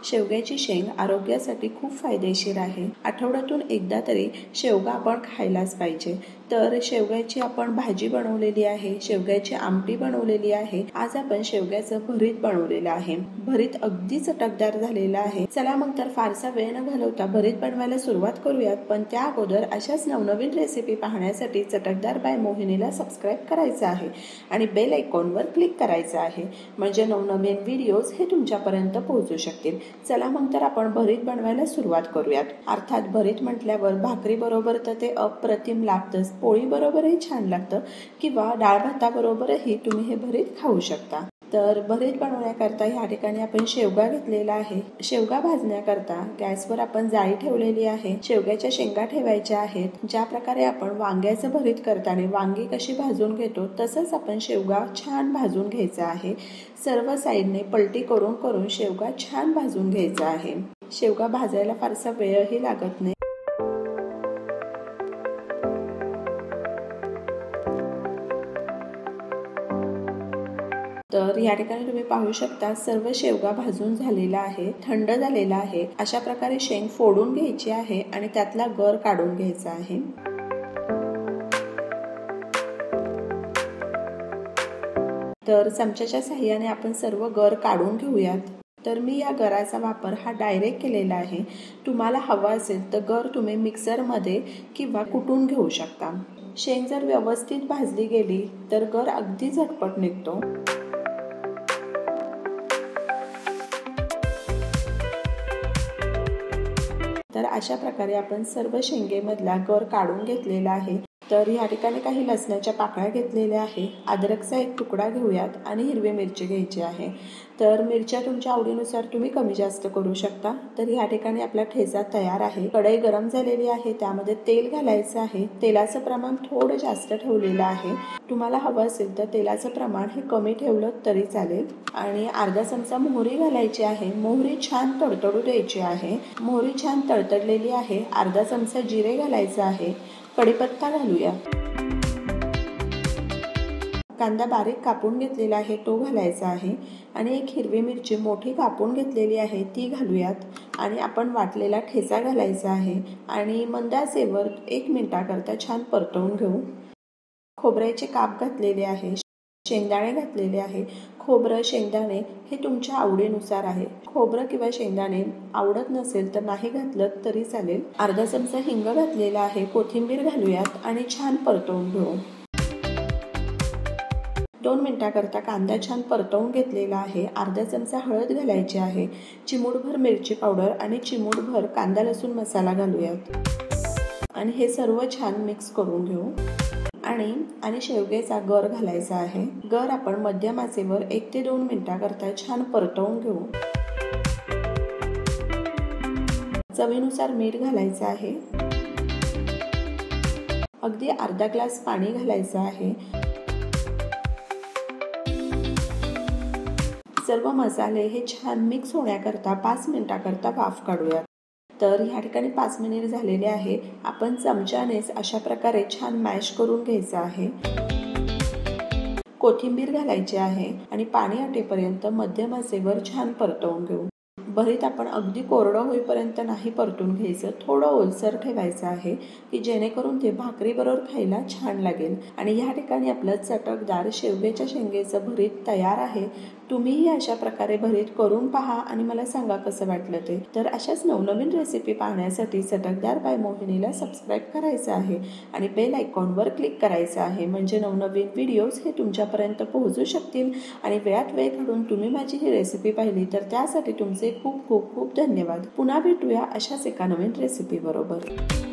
शेवग्याची शेंग आरोग्यासाठी खूप फायदेशीर आहे. आठवड्यातून एकदा तरी शेवगा आपण खायलाच पाहिजे. तर शेवग्याची आपण भाजी बनवलेली आहे, शेवग्याची आमटी बनवलेली आहे. आज आपण शेवग्याचं भरीत बनवलेलं आहे. भरीत अगदी चटकदार झालेलं आहे. चला मग तर फारसा वेळ न घालवता भरीत बनवायला सुरुवात करूयात. पण त्या अगोदर अशाच नवनवीन रेसिपी पाहण्यासाठी चटकदार बाय मोहिनीला सबस्क्राईब करायचं आहे आणि बेल आयकॉनवर क्लिक करायचं आहे, म्हणजे नवनवीन व्हिडिओज हे तुमच्यापर्यंत पोहोचू शकतील. चला मग तर आपण भरीत बनवायला सुरुवात करूयात. अर्थात भरीत म्हटल्यावर भाकरी बरोबर तर ते अप्रतिम लागतंच, पोळी बरोबरही छान लागतं किंवा डाळ भाताबरोबरही तुम्ही हे भरीत खाऊ शकता. तर भरीत बनवण्याकरता ह्या ठिकाणी आपण शेवगा घेतलेला आहे. शेवगा भाजण्याकरता गॅसवर आपण जाळी ठेवलेली आहे. शेवग्याच्या शेंगा ठेवायच्या आहेत. ज्या प्रकारे आपण वांग्याचं भरीत करताना वांगी कशी भाजून घेतो तसंच आपण शेवगा छान भाजून घ्यायचा आहे. सर्व साईडने पलटी करून करून शेवगा छान भाजून घ्यायचा आहे. शेवगा भाजायला फारसा वेळही लागत नाही. तर या ठिकाणी तुम्ही पाहू शकता सर्व शेवगा भाजून झालेला आहे, थंड झालेला आहे. अशा प्रकारे शेंग फोडून घ्यायची आहे आणि त्यातला गर काढून घ्यायचा आहे. तर चमच्याच्या साहाय्याने आपण सर्व गर काढून घेऊयात. तर मी या गराचा वापर हा डायरेक्ट केलेला आहे. तुम्हाला हवा असेल तर गर तुम्ही मिक्सरमध्ये किंवा कुटून घेऊ शकता. शेंग जर व्यवस्थित भाजली गेली तर गर अगदी झटपट निघतो. तर अशा प्रकारे आपण सर्व शेंगेमधला गर काढून घेतलेला आहे. तर या ठिकाणी काही लसणाच्या पाकळ्या घेतलेल्या आहे. अद्रकचा एक तुकडा घेऊयात आणि हिरवी मिरची घ्यायची आहे. तर मिरच्या तुमच्या आवडीनुसार तुम्ही कमी जास्त करू शकता. तर या ठिकाणी आपला ठेचा तयार आहे. कढई गरम झालेली आहे, त्यामध्ये तेल घालायचं आहे. तेलाचं प्रमाण थोडं जास्त ठेवलेलं आहे. तुम्हाला हवं असेल तर तेलाचं प्रमाण हे कमी ठेवलं तरी चालेल. आणि अर्धा चमचा मोहरी घालायची आहे. मोहरी छान तडतडू द्यायची आहे. मोहरी छान तडतडलेली आहे. अर्धा चमचा जिरे घालायचं आहे. कढीपत्ता घालूया. कांदा बारीक कापून घेतलेला आहे तो घालायचा आहे आणि एक हिरवी मिरची मोठी कापून घेतलेली आहे ती घालूयात. आणि आपण वाटलेला ठेचा घालायचा आहे आणि मंद आचेवर 1 मिनिटाकरता छान परतवून घेऊ. खोबऱ्याचे काप घातलेले आहे, शेंगदाणे घातलेले आहे. खोबरं शेंगदाणे हे तुमच्या आवडीनुसार आहे. खोबरं किंवा शेंगदाणे आवडत नसेल तर नाही घातलं तरी चालेल. अर्धा चमचा हिंग घातलेला आहे. कोथिंबीर घालूयात आणि छान परतवून घेऊ. 2 मिनिटाकरता कांदा छान परतवून घेतलेला आहे. अर्धा चमचा हळद घालायची आहे. चिमूटभर मिरची पावडर आणि चिमूटभर कांदा लसूण मसाला घालूयात आणि हे सर्व छान मिक्स करून घेऊ. आणि शेवग्याचा गर घालायचा आहे. गर आपण मध्यम आचेवर 1 ते 2 मिनिटाकरता छान परतवून घेऊ. चवीनुसार मीठ घालायचं आहे. अगदी अर्धा ग्लास पाणी घालायचं आहे. सर्व मसाले हे छान मिक्स होण्याकरता 5 मिनिटाकरता वाफ काढूया. तर ह्या ठिकाणी 5 मिनिट झालेले आहे. आपण चमच्यानेच अशा प्रकारे छान मॅश करून घ्यायचं आहे. कोथिंबीर घालायची आहे आणि पाणी आटेपर्यंत मध्यम आचेवर छान परतवून घेऊ. भरीत आपण अगदी कोरडं होईपर्यंत नाही परतून घ्यायचं, थोडं ओलसर ठेवायचं आहे की जेणेकरून ते भाकरीबरोबर खायला छान लागेल. आणि ह्या ठिकाणी आपलं चटकदार शेवग्याच्या शेंगेचं भरीत तयार आहे. तुम्हीही अशा प्रकारे भरीत करून पहा आणि मला सांगा कसं वाटलं ते. तर अशाच नवनवीन रेसिपी पाहण्यासाठी चटकदार बाय मोहिनीला सबस्क्राईब करायचं आहे आणि बेल आयकॉनवर क्लिक करायचं आहे, म्हणजे नवनवीन व्हिडिओज हे तुमच्यापर्यंत पोहोचू शकतील. आणि वेळात वेळ काढून तुम्ही माझी ही रेसिपी पाहिली तर त्यासाठी तुमचे खूप खूप खूप धन्यवाद. पुन्हा भेटूया अशाच एका नवीन रेसिपी बरोबर.